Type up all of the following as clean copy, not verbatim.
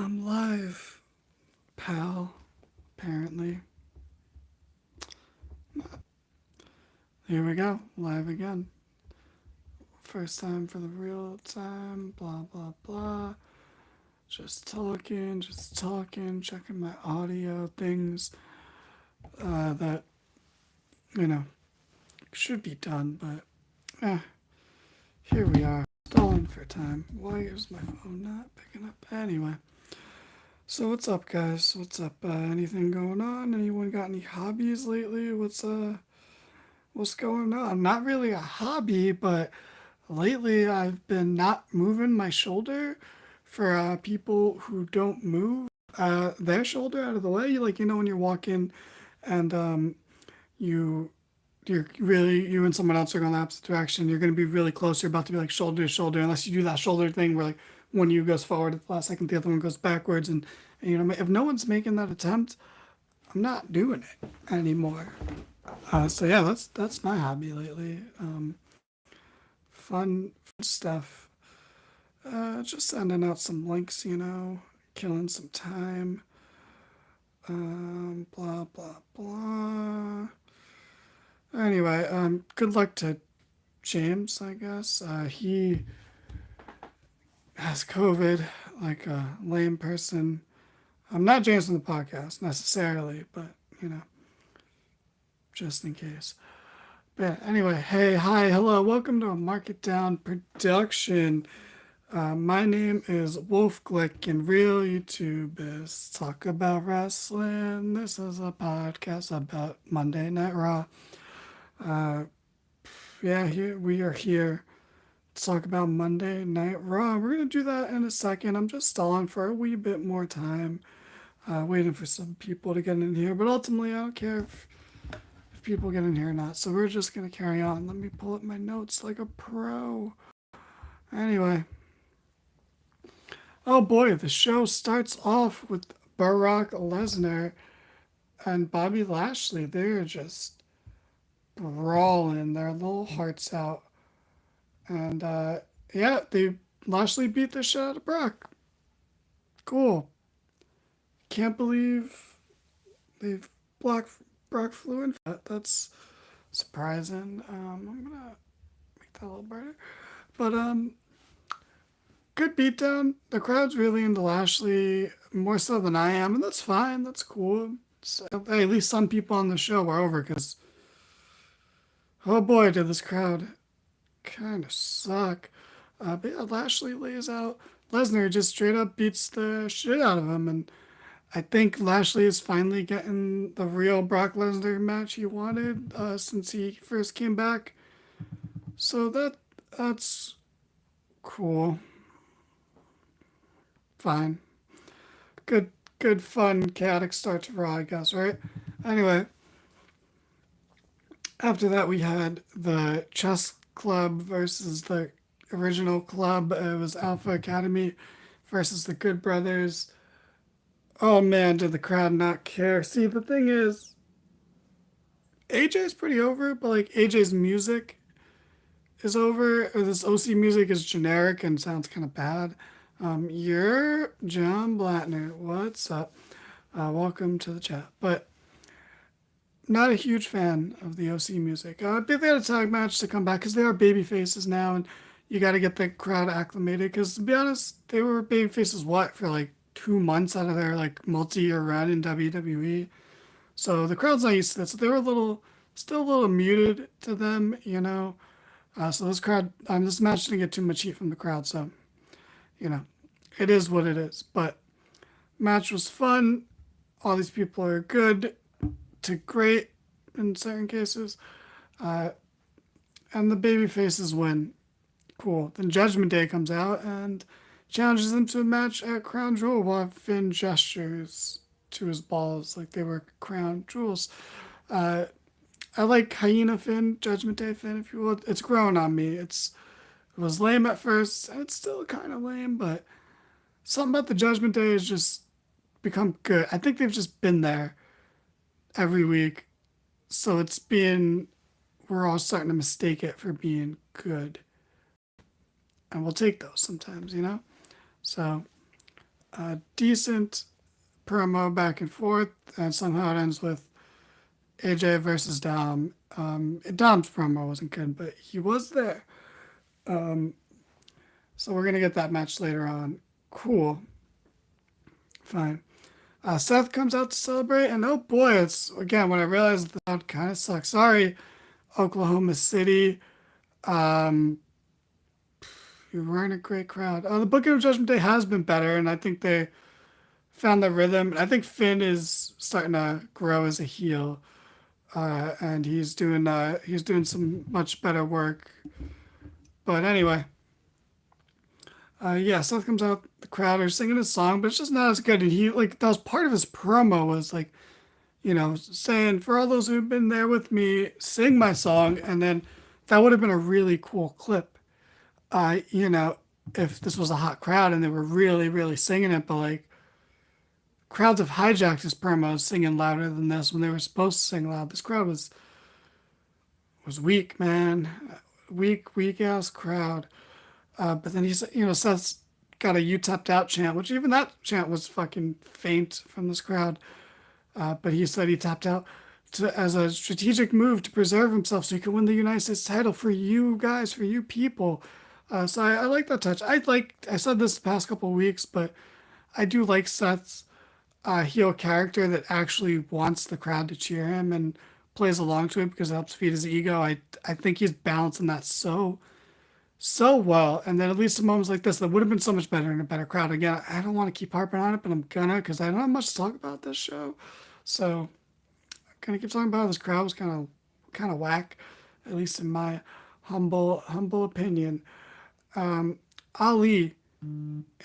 I'm live, pal, apparently. Here we go, live again. First time for the real time, blah, blah, blah. Just talking, checking my audio things that, you know, should be done, but here we are, stalling for time. Why is my phone not picking up? Anyway, so what's up, guys? What's up? Anything going on? Anyone got any hobbies lately? What's going on? Not really a hobby, but lately I've been not moving my shoulder for people who don't move their shoulder out of the way. Like, when you're walking and you you and someone else are going the opposite direction, you're going to be really close. You're about to be like shoulder to shoulder, unless you do that shoulder thing where like one of you goes forward at the last second, the other one goes backwards, and if no one's making that attempt, I'm not doing it anymore. So yeah, that's my hobby lately. Fun stuff. Just sending out some links, killing some time. Blah blah blah. Anyway, good luck to James. I guess he has COVID, like a lame person. I'm not James from the podcast necessarily, but you know, just in case. But yeah, anyway, hey, hi, hello, welcome to a Market Down production. My name is Wolf Glick, and real YouTube is Talk About Wrestling. This is a podcast about Monday Night Raw. Uh, yeah, here we are here to talk about Monday Night Raw. We're gonna do that in a second. I'm just stalling for a wee bit more time, waiting for some people to get in here. But ultimately, I don't care if people get in here or not. So we're just gonna carry on. Let me pull up my notes like a pro. Anyway. Oh boy, the show starts off with Brock Lesnar and Bobby Lashley. They're just brawling their little hearts out. And yeah, they Lashley beat the shit out of Brock. Cool. Can't believe they've blocked Brock flew in. That's surprising. I'm gonna make that a little brighter. But good beatdown. The crowd's really into Lashley more so than I am, and that's fine. That's cool. So, hey, at least some people on the show were over because, oh boy, did this crowd kind of suck. But yeah, Lashley lays out Lesnar, just straight up beats the shit out of him, and I think Lashley is finally getting the real Brock Lesnar match he wanted since he first came back. So that's cool. Fine. Good, good, fun, chaotic start to Raw, I guess, right? Anyway, after that, we had the chess club versus the original club. It was Alpha Academy versus the Good Brothers. Oh man, did the crowd not care? See, the thing is, AJ's pretty over, but like AJ's music is over. Or this OC music is generic and sounds kind of bad. You're John Blattner. What's up? Welcome to the chat. But not a huge fan of the OC music. They had a tag match to come back because they are baby faces now, and you got to get the crowd acclimated. Because to be honest, they were baby faces what for like 2 months out of their like multi-year run in WWE. So the crowd's not used to that. So they were still a little muted to them, you know. So this match didn't get too much heat from the crowd. So you know, it is what it is. But match was fun. All these people are good to great in certain cases. Uh, and the baby faces win. Cool. Then Judgment Day comes out and challenges them to a match at Crown Jewel while Finn gestures to his balls like they were crown jewels. Uh, I like Hyena Finn, Judgment Day Finn, if you will. It's growing on me. It was lame at first, and it's still kind of lame, but something about the Judgment Day has just become good. I think they've just been there every week, so we're all starting to mistake it for being good, and we'll take those sometimes, you know. So A decent promo back and forth, and somehow it ends with AJ versus Dom. Dom's promo wasn't good, but he was there. Um, so we're gonna get that match later on. Cool, fine. Seth comes out to celebrate, and oh boy, it's again when I realized the crowd kind of sucks. Sorry, Oklahoma City. Um, you weren't a great crowd. The Booking of Judgment Day has been better, and I think they found the rhythm. I think Finn is starting to grow as a heel, and he's doing some much better work. But anyway, yeah, Seth comes out, the crowd are singing his song, but it's just not as good. And he like that was part of his promo was like, saying for all those who've been there with me, sing my song, and then that would have been a really cool clip. Uh, you know, if this was a hot crowd and they were really, really singing it, but like crowds have hijacked his promos singing louder than this when they were supposed to sing loud. This crowd was weak, man. Weak ass crowd. But then he's, Seth's got a "You tapped out" chant, which even that chant was fucking faint from this crowd. But he said he tapped out as a strategic move to preserve himself so he could win the United States title for you guys, for you people. So I like that touch. I said this the past couple of weeks, but I do like Seth's heel character that actually wants the crowd to cheer him and plays along to it because it helps feed his ego. I think he's balancing that so well. And then at least in moments like this, that would have been so much better in a better crowd. Again, I don't want to keep harping on it, but I'm gonna because I don't have much to talk about this show. So I'm gonna keep talking about it. This crowd was kind of whack, at least in my humble opinion. Ali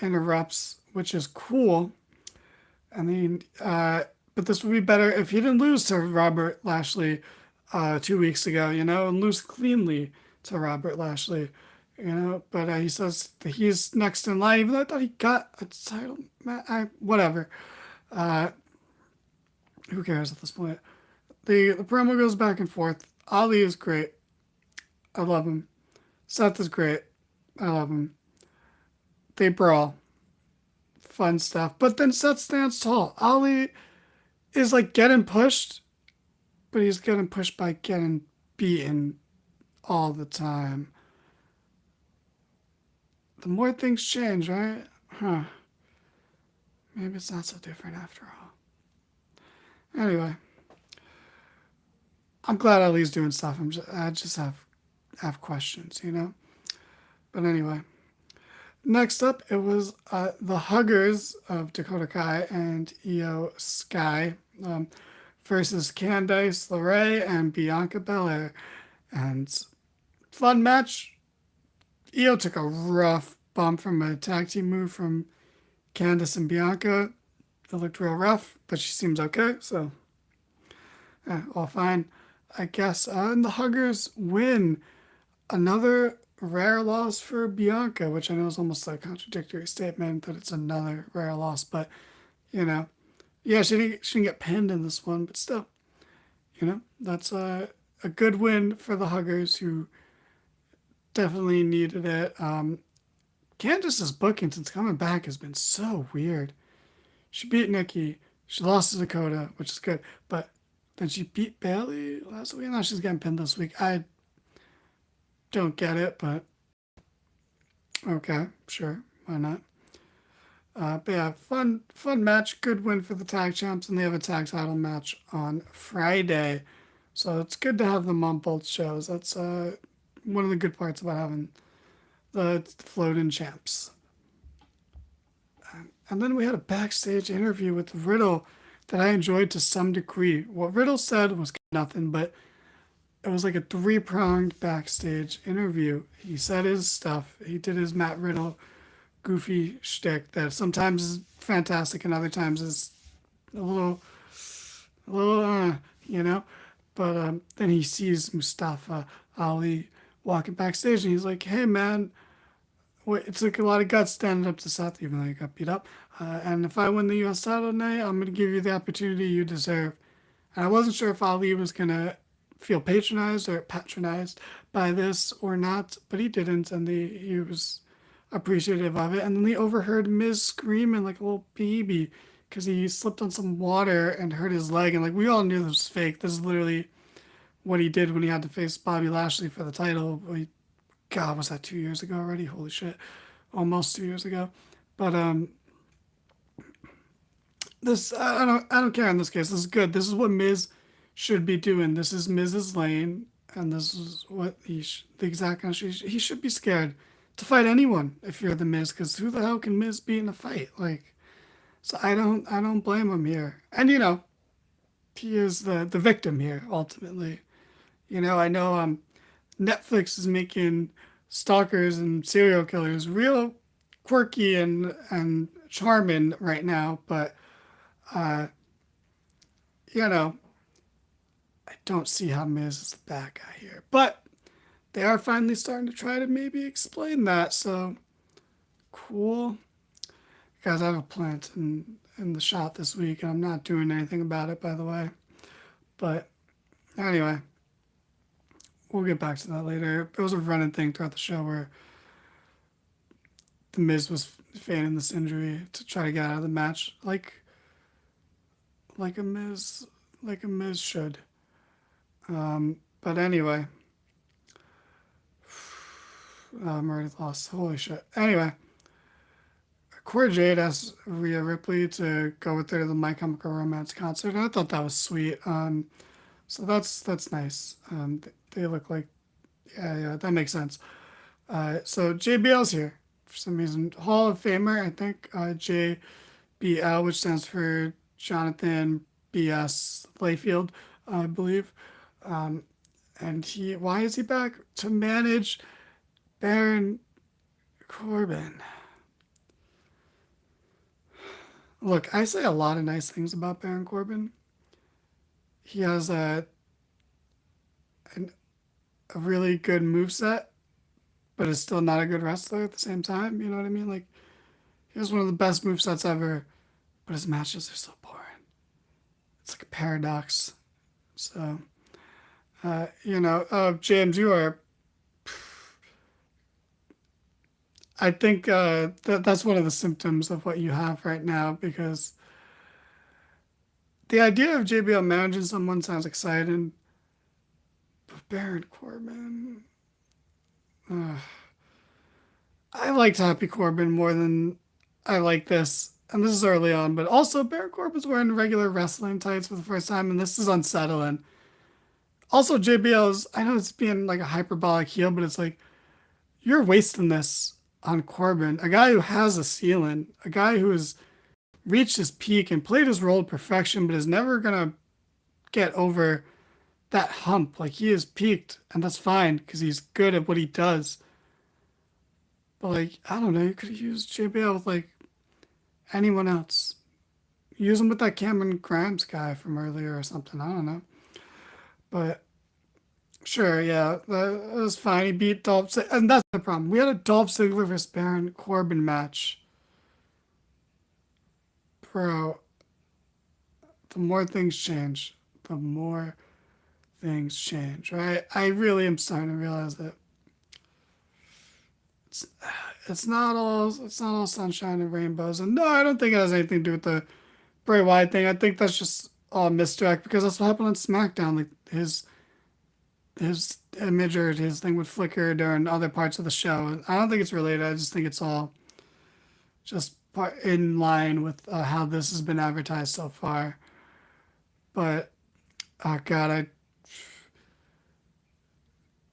interrupts, which is cool. I mean, but this would be better if he didn't lose to Robert Lashley 2 weeks ago, and lose cleanly to Robert Lashley, But he says that he's next in line, even though I thought he got a title. Whatever. Uh, who cares at this point? The promo goes back and forth. Ali is great. I love him. Seth is great. I love him. They brawl. Fun stuff. But then Seth stands tall. Ali is like getting pushed, but he's getting pushed by getting beaten all the time. The more things change, right? Huh. Maybe it's not so different after all. Anyway, I'm glad Ali's doing stuff. I just have questions. But anyway, next up, it was the Huggers of Dakota Kai and Io Sky versus Candice LeRae and Bianca Belair. And fun match. Io took a rough bump from a tag team move from Candice and Bianca. It looked real rough, but she seems okay, so all fine, I guess. And the Huggers win. Another rare loss for Bianca, which I know is almost a contradictory statement that it's another rare loss, but yeah, she didn't get pinned in this one, but still, that's a good win for the Huggers who definitely needed it. Candice's booking since coming back has been so weird. She beat Nikki, she lost to Dakota, which is good, but then she beat Bayley last week. Now she's getting pinned this week. I don't get it, but okay, sure, why not? But yeah, fun match, good win for the tag champs, and they have a tag title match on Friday. So it's good to have them on both shows. That's one of the good parts about having the float-in champs. And then we had a backstage interview with Riddle that I enjoyed to some degree. What Riddle said was nothing, but it was like a three-pronged backstage interview. He said his stuff. He did his Matt Riddle goofy shtick that sometimes is fantastic and other times is a little. But then he sees Mustafa Ali walking backstage and he's like, "Hey man, it took a lot of guts standing up to Seth, even though he got beat up. And if I win the U.S. title tonight, I'm going to give you the opportunity you deserve." And I wasn't sure if Ali was going to feel patronized by this or not, but he didn't, and he was appreciative of it. And then they overheard Miz screaming like a little baby because he slipped on some water and hurt his leg. And like we all knew this was fake. This is literally what he did when he had to face Bobby Lashley for the title. God, was that 2 years ago already? Holy shit, almost 2 years ago. But this I don't care in this case. This is good. This is what Miz should be doing. This is Miz's lane, and this is what the exact kind of he should be scared to fight anyone if you're the Miz, because who the hell can Miz be in a fight? Like, so I don't blame him here. And he is the victim here ultimately. I know Netflix is making stalkers and serial killers real quirky and charming right now, but uh, you know, I don't see how Miz is the bad guy here. But they are finally starting to try to maybe explain that, so cool. Guys, I have a plant in the shop this week, and I'm not doing anything about it, by the way. But anyway, we'll get back to that later. It was a running thing throughout the show where the Miz was feigning this injury to try to get out of the match, like a Miz, like a Miz should. But anyway, I'm already lost. Holy shit. Anyway, Cora Jade asked Rhea Ripley to go with her to the My Chemical Romance concert. And I thought that was sweet. So that's nice. They look like, yeah, that makes sense. So JBL's here for some reason. Hall of Famer, I think. JBL, which stands for Jonathan B.S. Layfield, I believe. And why is he back? To manage Baron Corbin. Look, I say a lot of nice things about Baron Corbin. He has a really good moveset, but is still not a good wrestler at the same time. You know what I mean? Like, he has one of the best movesets ever, but his matches are so boring. It's like a paradox. So, James, you are. I think that's one of the symptoms of what you have right now, because the idea of JBL managing someone sounds exciting, but Baron Corbin. I liked Happy Corbin more than I like this. And this is early on, but also Baron Corbin's wearing regular wrestling tights for the first time, and this is unsettling. Also, JBL's, I know it's being like a hyperbolic heel, but it's like, you're wasting this on Corbin, a guy who has a ceiling, a guy who has reached his peak and played his role to perfection, but is never going to get over that hump. Like, he is peaked, and that's fine because he's good at what he does. But, like, I don't know, you could have used JBL with, like, anyone else. Use him with that Cameron Grimes guy from earlier or something. I don't know. But sure, yeah, that was fine. He beat Dolph Ziggler, and that's the problem. We had a Dolph Ziggler versus Baron Corbin match. Bro, the more things change, the more things change, right? I really am starting to realize that it's it's not all sunshine and rainbows. And no, I don't think it has anything to do with the Bray Wyatt thing. I think that's just all misdirect, because that's what happened on SmackDown. Like, his image or his thing would flicker during other parts of the show. And I don't think it's related. I just think it's all just in line with how this has been advertised so far. But oh god,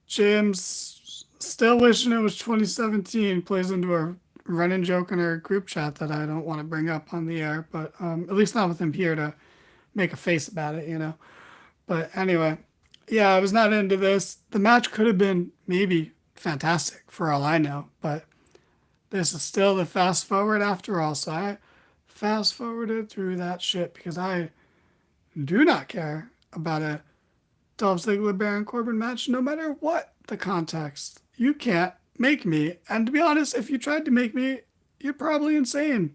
James still wishing it was 2017 plays into a running joke in our group chat that I don't want to bring up on the air, but at least not with him here to make a face about it. But anyway, yeah, I was not into this. The match could have been maybe fantastic for all I know, but this is still the fast forward after all. So I fast forwarded through that shit because I do not care about a Dolph Ziggler Baron Corbin match, no matter what the context. You can't make me. And to be honest, if you tried to make me, you're probably insane.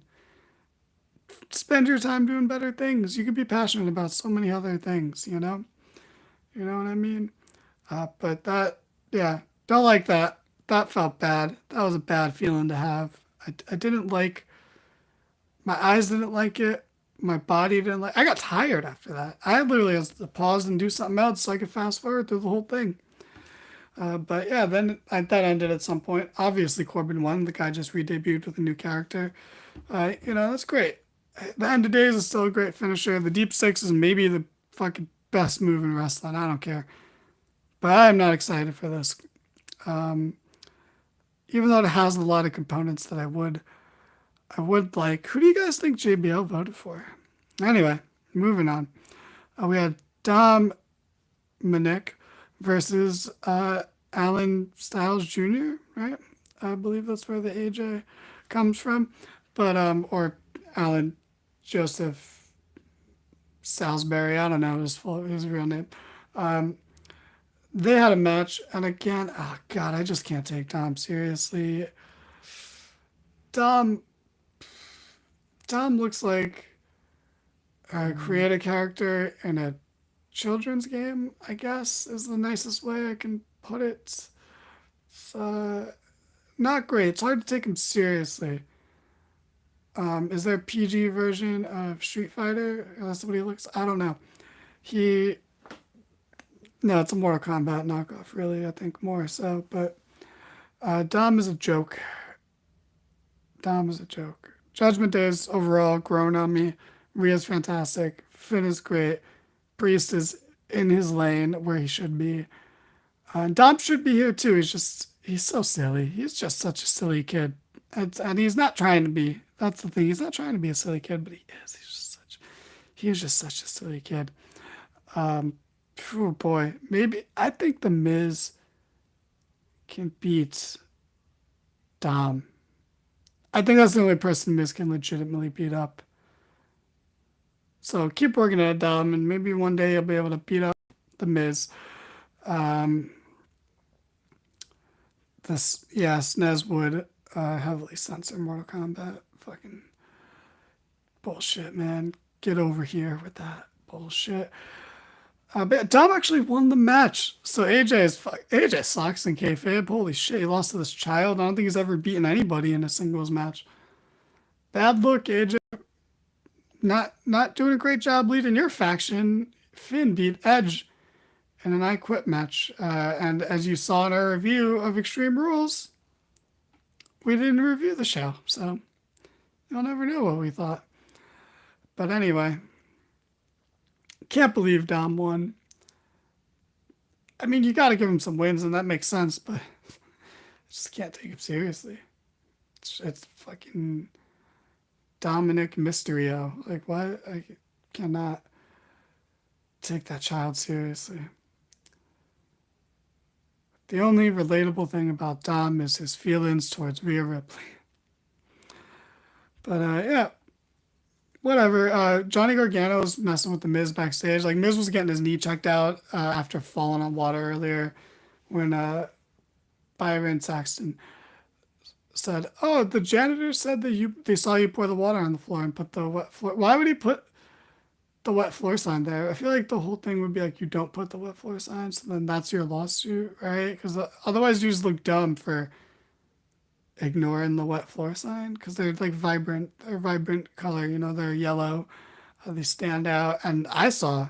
Spend your time doing better things. You could be passionate about so many other things, you know? You know what I mean? But that, yeah, don't like that. that felt bad. That was a bad feeling to have. I didn't like, my eyes didn't like it. My body didn't like. I got tired after that. I literally had to pause and do something else so I could fast forward through the whole thing. But yeah, then that ended at some point. Obviously, Corbin won. The guy just re-debuted with a new character. That's great. The end of days is still a great finisher. The deep six is maybe the fucking best move in wrestling. I don't care. But I'm not excited for this. Even though it has a lot of components that I would like. Who do you guys think JBL voted for? Anyway, moving on. We had Dominic versus Alan Styles Jr., right? I believe that's where the AJ comes from. But, or Alan Joseph Salisbury, I don't know his real name. They had a match, and again, oh God, I just can't take Dom seriously. Dom, Dom looks like create a character in a children's game, I guess, is the nicest way I can put it. It's not great. It's hard to take him seriously. Is there a PG version of Street Fighter? That's what he looks. I don't know. He No, it's a Mortal Kombat knockoff, really. I think more so. But Dom is a joke. Dom is a joke. Judgment Day is overall grown on me. Rhea's fantastic. Finn is great. Priest is in his lane where he should be. Dom should be here too. He's so silly. He's just such a silly kid. And he's not trying to be. That's the thing. He's not trying to be a silly kid, but he is. He is just such a silly kid. Oh boy. Maybe, I think The Miz can beat Dom. I think that's the only person Miz can legitimately beat up. So keep working at it, Dom, and maybe one day you'll be able to beat up The Miz. Um, SNES would heavily censor Mortal Kombat. Fucking bullshit, man. Get over here with that bullshit. But Dom actually won the match. So AJ sucks in kayfabe. Holy shit, he lost to this child. I don't think he's ever beaten anybody in a singles match. Bad look, AJ. Not doing a great job leading your faction. Finn beat Edge in an I Quit match. And as you saw in our review of Extreme Rules, we didn't review the show. So you'll never know what we thought. But anyway, can't believe Dom won. I mean, you got to give him some wins, and that makes sense, but I just can't take him seriously. It's fucking Dominic Mysterio. Like, what? I cannot take that child seriously. The only relatable thing about Dom is his feelings towards Rhea Ripley. But yeah, whatever. Johnny Gargano's messing with the Miz backstage. Like, Miz was getting his knee checked out after falling on water earlier when Byron Saxton said, "Oh, the janitor said that they saw you pour the water on the floor and put the wet floor. Why would he put the wet floor sign there?" I feel like the whole thing would be like, you don't put the wet floor sign, so then that's your lawsuit, right? Because otherwise you just look dumb for ignoring the wet floor sign, because they're like vibrant. They're vibrant color, they're yellow. They stand out. And I saw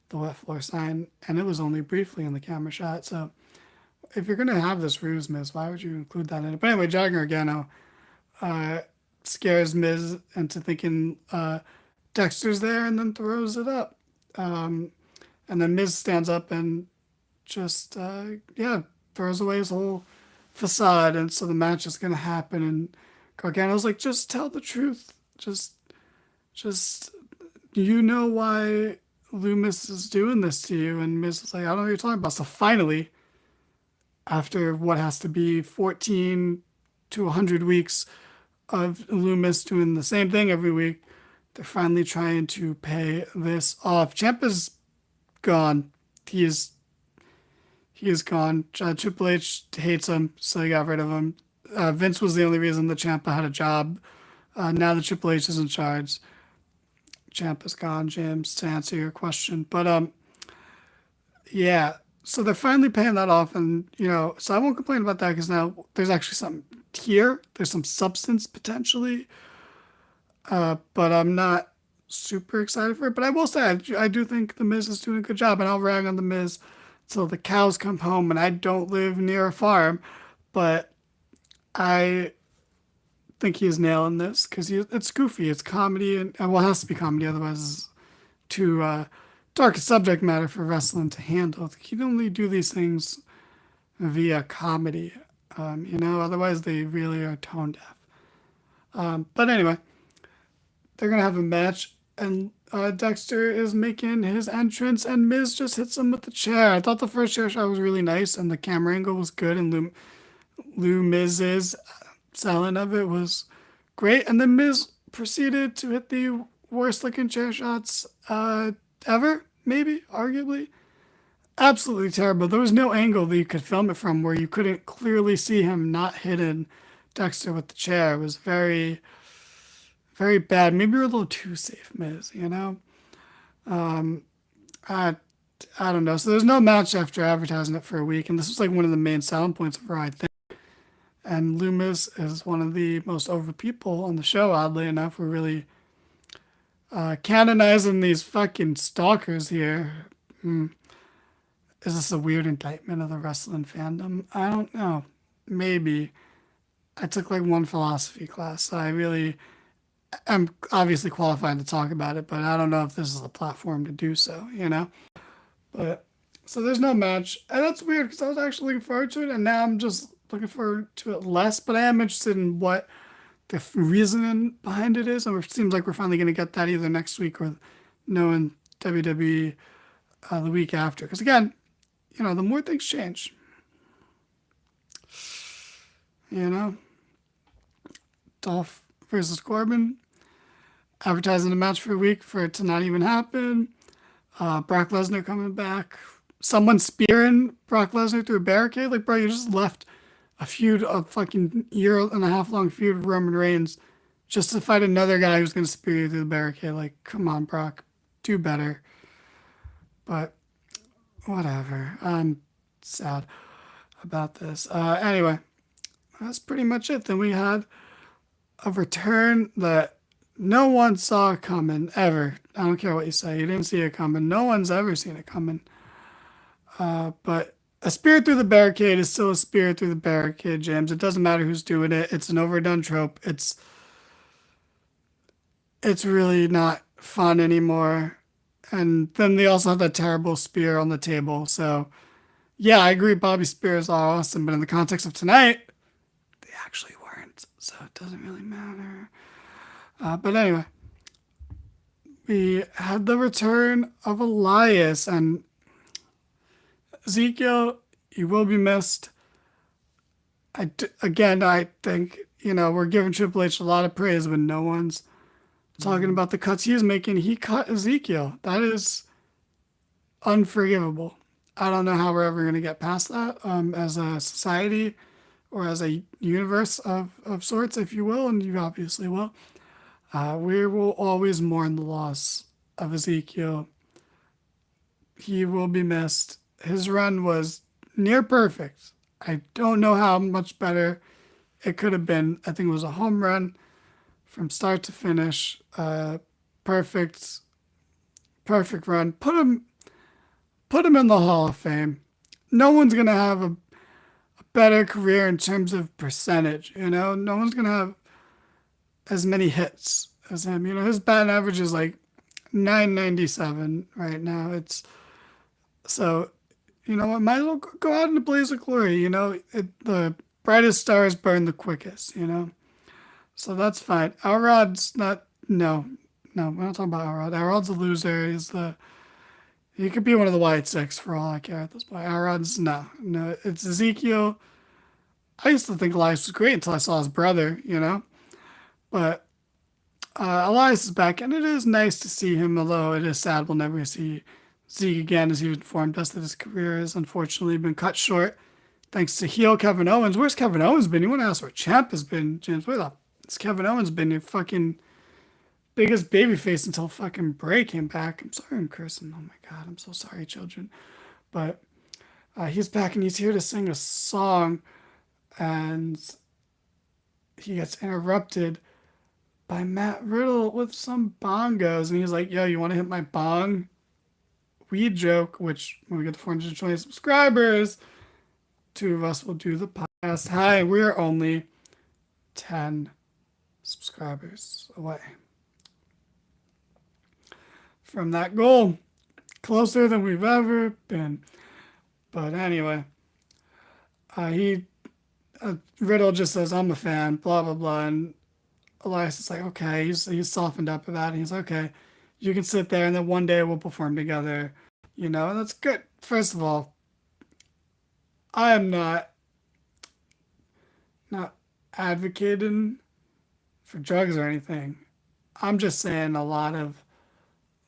the wet floor sign, and it was only briefly in the camera shot. So if you're gonna have this ruse, Miz, why would you include that in it? But anyway, Johnny Gargano scares Miz into thinking Dexter's there, and then throws it up. And then Miz stands up and just throws away his whole facade, and so the match is gonna happen. And Gargano's like, just tell the truth. Just why Loomis is doing this to you? And Miz is like, I don't know what you're talking about. So finally, after what has to be 14 to 100 weeks of Loomis doing the same thing every week, they're finally trying to pay this off. Ciampa's gone. He is gone. Triple H hates him, so he got rid of him. Vince was the only reason the Ciampa had a job. Now that Triple H is in charge, Ciampa's gone, James, to answer your question. But yeah, So they're finally paying that off, and so I won't complain about that because now there's actually some here. There's some substance potentially, but I'm not super excited for it. But I will say I do think the Miz is doing a good job, and I'll rag on the Miz till the cows come home. And I don't live near a farm, but I think he's nailing this because it's goofy, it's comedy, and well, it has to be comedy, otherwise it's too dark a subject matter for wrestling to handle. You can only do these things via comedy, otherwise they really are tone deaf. But anyway, they're gonna have a match, and Dexter is making his entrance, and Miz just hits him with the chair. I thought the first chair shot was really nice, and the camera angle was good, and Lou Miz's selling of it was great. And then Miz proceeded to hit the worst looking chair shots ever, maybe, arguably. Absolutely terrible. There was no angle that you could film it from where you couldn't clearly see him not hitting Dexter with the chair. It was very, very bad. Maybe you're a little too safe, Miz, you know? I, I don't know. So there's no match after advertising it for a week. And this was like one of the main selling points of Raw, I think. And Loomis is one of the most over people on the show, oddly enough. We're really canonizing these fucking stalkers here. Is this a weird indictment of the wrestling fandom? I don't know. Maybe. I took like one philosophy class, so I really am obviously qualified to talk about it, but I don't know if this is a platform to do so, you know? But so there's no match. And that's weird because I was actually looking forward to it, and now I'm just looking forward to it less, but I am interested in what the reasoning behind it is. And it seems like we're finally going to get that either next week or knowing WWE the week after. Because again, the more things change, you know, Dolph versus Corbin, advertising a match for a week for it to not even happen. Brock Lesnar coming back. Someone spearing Brock Lesnar through a barricade. Like, bro, you just left a fucking year and a half long feud with Roman Reigns just to fight another guy who's going to spear you through the barricade. Like, come on, Brock. Do better. But whatever. I'm sad about this. Anyway, that's pretty much it. Then we had a return that no one saw coming ever. I don't care what you say. You didn't see it coming. No one's ever seen it coming. But a spear through the barricade is still a spear through the barricade, James. It doesn't matter who's doing it. It's an overdone trope. It's really not fun anymore. And then they also have that terrible spear on the table. So yeah, I agree. Bobby Spears are awesome, but in the context of tonight, they actually weren't. So it doesn't really matter. But anyway, we had the return of Elias, and Ezekiel, you will be missed. Again, I think, we're giving Triple H a lot of praise when no one's talking about the cuts he's making. He cut Ezekiel. That is unforgivable. I don't know how we're ever going to get past that as a society or as a universe of sorts, if you will, and you obviously will. We will always mourn the loss of Ezekiel. He will be missed. His run was near perfect. I don't know how much better it could have been. I think it was a home run from start to finish. Perfect, perfect run. Put him in the Hall of Fame. No one's gonna have a better career in terms of percentage. No one's gonna have as many hits as him. His batting average is like 997 right now. It's so what, might as well go out in a blaze of glory. The brightest stars burn the quickest. So that's fine. Elrod's not. No, we're not talking about Elrod. Elrod's a loser. He could be one of the White Six for all I care at this point. Elrod's no. It's Ezekiel. I used to think Elias was great until I saw his brother. But Elias is back, and it is nice to see him. Although it is sad we'll never see Zeke again, as he informed us that his career has unfortunately been cut short thanks to heel Kevin Owens. Where's Kevin Owens been? You want to ask where Champ has been, James? Where the it's Kevin Owens been your fucking biggest babyface until fucking Bray came back. I'm sorry I'm cursing. Oh my god, I'm so sorry, children. But He's back and he's here to sing a song, and he gets interrupted by Matt Riddle with some bongos, and he's like, "Yo, you want to hit my bong?" We joke, which when we get to 420 subscribers, two of us will do the podcast. Hi, we're only 10 subscribers away from that goal. Closer than we've ever been. But anyway, he Riddle just says, "I'm a fan," blah blah blah, and Elias is like, "Okay." He's softened up about it. He's like, "Okay, you can sit there, and then one day we'll perform together." And that's good. First of all, I am not advocating for drugs or anything. I'm just saying a lot of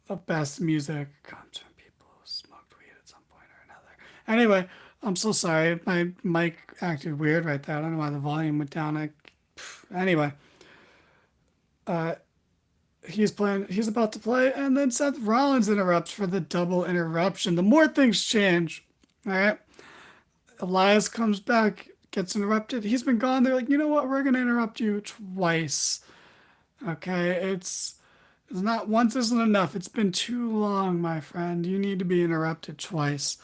the best music comes from people who smoked weed at some point or another. Anyway, I'm so sorry. My mic acted weird right there. I don't know why the volume went down. Anyway, uh, he's about to play, and then Seth Rollins interrupts for the double interruption. The more things change, all right? Elias comes back, gets interrupted. He's been gone. They're like, "You know what? We're going to interrupt you twice." Okay, it's not once isn't enough. It's been too long, my friend. You need to be interrupted twice.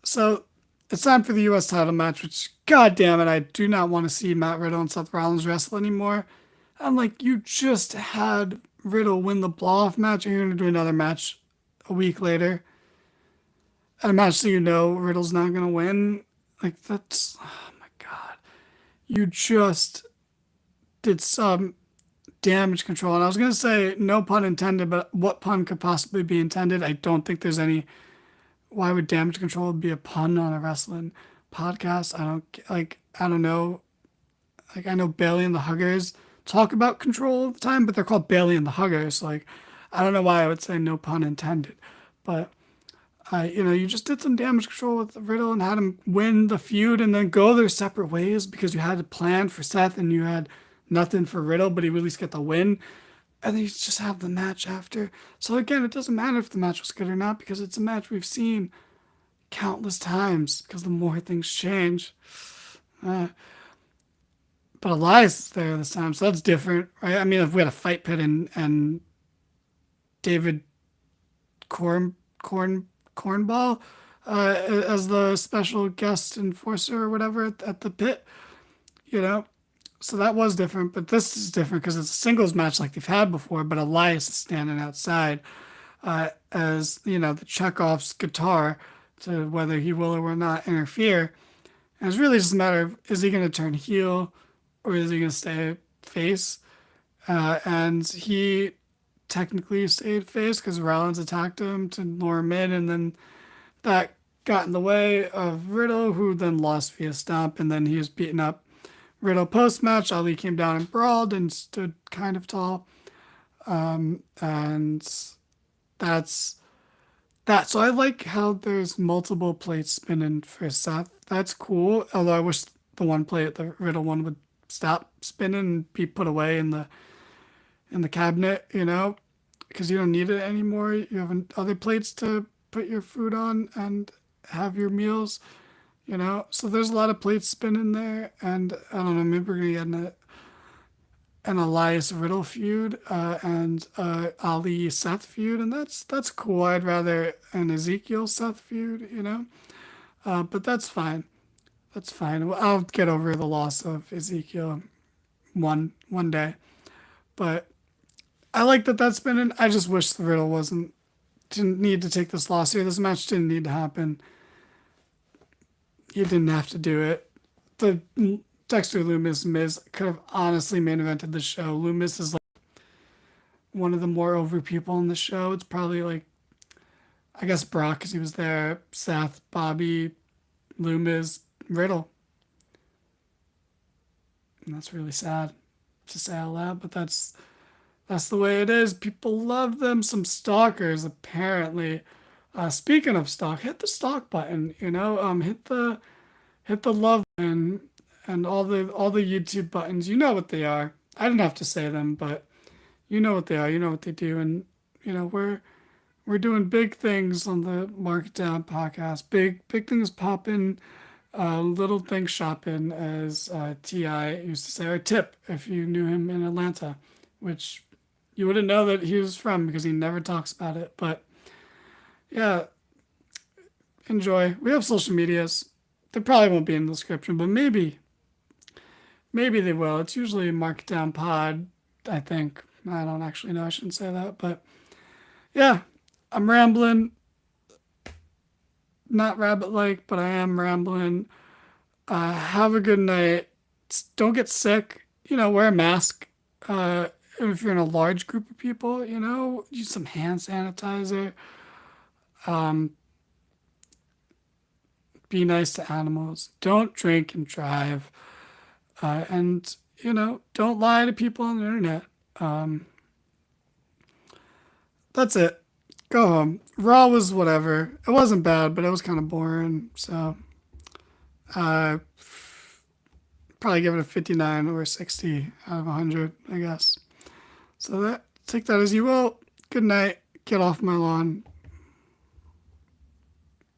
So it's time for the U.S. title match, which, god damn it, I do not want to see Matt Riddle and Seth Rollins wrestle anymore. I'm like, you just had Riddle win the blow-off match, and you're going to do another match a week later. A match that Riddle's not going to win. Like, that's, oh my god. You just did some damage control. And I was going to say, no pun intended, but what pun could possibly be intended? I don't think there's any. Why would damage control be a pun on a wrestling podcast? I don't know. Like, I know Bailey and the Huggers talk about control all the time, but they're called Bailey and the Huggers. Like, I don't know why I would say no pun intended. But, you just did some damage control with Riddle and had him win the feud and then go their separate ways because you had a plan for Seth and you had nothing for Riddle, but he would at least get the win. And then you just have the match after. So again, it doesn't matter if the match was good or not because it's a match we've seen countless times because the more things change. Uh, but Elias is there this time, so that's different, right? I mean, if we had a fight pit and David Cornball as the special guest enforcer or whatever at the pit, you know, so that was different, but this is different because it's a singles match like they've had before, but Elias is standing outside as, the Chekhov's guitar to whether he will or will not interfere. And it's really just a matter of, is he going to turn heel or is he going to stay face? And he technically stayed face because Rollins attacked him to lure him in, and then that got in the way of Riddle, who then lost via stomp, and then he was beaten up Riddle post-match. Ali came down and brawled and stood kind of tall. And that's that. So I like how there's multiple plates spinning for Seth. That's cool. Although I wish the one plate, the Riddle one, would stop spinning and be put away in the cabinet, because you don't need it anymore. You have other plates to put your food on and have your meals. So there's a lot of plates spinning there, and I don't know, maybe we're gonna get an Elias Riddle feud and Ali Seth feud, and that's cool. I'd rather an Ezekiel Seth feud. But that's fine. That's fine. Well, I'll get over the loss of Ezekiel one day. But I like that that's spinning. I just wish the Riddle didn't need to take this loss here. This match didn't need to happen. You didn't have to do it. The Dexter Lumis Miz could have honestly main evented the show. Lumis is like one of the more over people in the show. It's probably like, I guess Brock because he was there, Seth, Bobby, Lumis, Riddle. And that's really sad to say out loud, but that's the way it is. People love them. Some stalkers apparently. Speaking of stalk, hit the stalk button. Hit the love button and all the YouTube buttons. You know what they are. I didn't have to say them, but you know what they are. You know what they do, and we're We're doing big things on the Market Down podcast. Big things popping, little things shopping, as Ti used to say, or Tip if you knew him in Atlanta, which you wouldn't know that he was from because he never talks about it. But yeah, enjoy. We have social medias. They probably won't be in the description, but maybe they will. It's usually Markdown Pod, I think. I don't actually know. I shouldn't say that, but yeah, I'm rambling. Not rabbit like, but I am rambling. Have a good night. Don't get sick. Wear a mask. If you're in a large group of people, use some hand sanitizer. Um, be nice to animals. Don't drink and drive. And, don't lie to people on the internet. Um, that's it. Go home. Raw was whatever. It wasn't bad, but it was kind of boring. So, uh, probably give it a 59 or a 60 out of 100, I guess. So take that as you will. Good night. Get off my lawn.